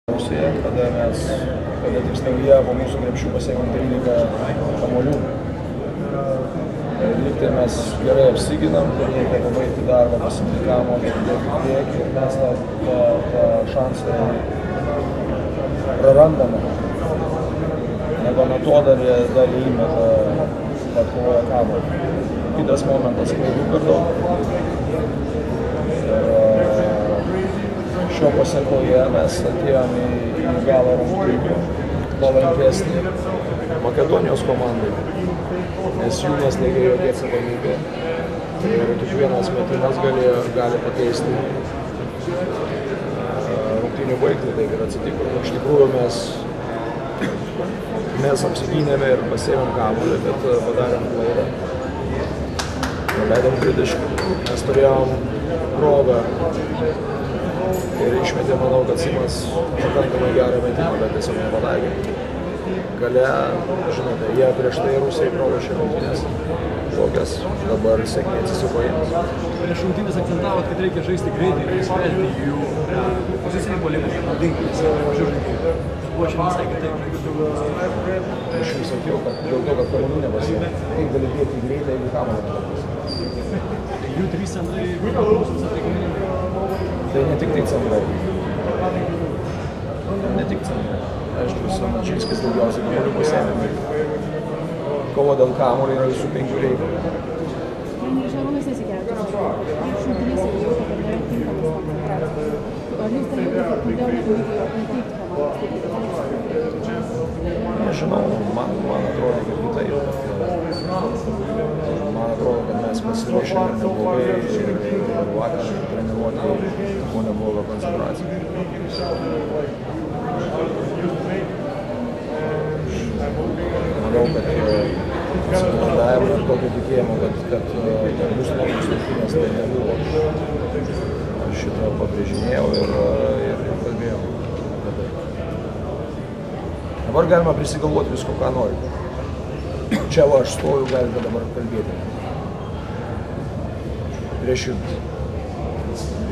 Pusėje, kada tiksliau jie po mūsų krepšių pasiekėm 13 kamuolių. Lygtai mes gerai apsiginam, reikia pabaigti darbą, pasimti kamuolį priekį ir mes tą šansą prarandame. Negana to dar įmeta atkovoja kamuolį. Kitas momentas, klaidų per daug. Šio pasekoje mes atėjom į galą rungtynių palankesnį Makedonijos komandai, nes jų neslėgė jokia atsakomybė ir kiekvienas metimas gali pakeisti rungtynių baigtį, taip ir atsitiko. Iš tikrųjų mes apsigynėme ir pasiėmėm kamuolį, bet padarėm klaidą. Leidom 30, mes turėjom progą ir išmetė, manau, kad Simas pakankamai gerą metimą, bet tiesiog nepataikė. Gale, žinote, jie prieš tai Rusijai pralošė rungtynes tokias, dabar sėkmė atsisuko jiems. Prieš rungtynes akcentavot, kad reikia žaisti greitai ir įsivelti jų pozicinį puolimą, naudingai, mažiau žaidėjų. Buvo čia visai kitaip. Aš jums sakiau, kad dėl to, kad kamuolių nepasiėmė, kaip gali bėgti greitai, jeigu kamuolį nepasiėmė. Jų trys centrai, visą tai gaminimai. Tai ne tik tai centrai. Ne tik centrai. Aišku, Samačinskis daugiausiai kamuolių pasiėmė. Kova dėl kamuolio yra visų 5 reikalų. Šarūnas Jasikevičius, prieš rungtynes jau jautė, kad nėra tinkamas koncentracijos. Ar jūs ten jautėte, kad kodėl nepavyko aplankyt komandos? Nežinau, man atrodo, kad kitaip. Man atrodo, kad mes pasiruošėme neblogai ir vakar treniruotė buvo nebloga koncentracija. Manau, kad sukomandavimo ir tokio tikėjimo, kad bus nebus rungtynės, tai nebuvo. Aš šitą pabrėžinėjau ir kalbėjau apie tai. Dabar galima prisigalvoti visko, ką nori. Čia va aš stoju, galite dabar kalbėti. Prieš jums.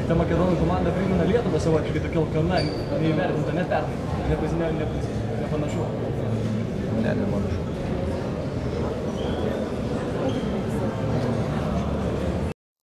Ta Makedonų komanda primena Lietuvą savotiškai tokia alkana, neįvertinta, nepernai, nepanašu. Ne, nepanašu.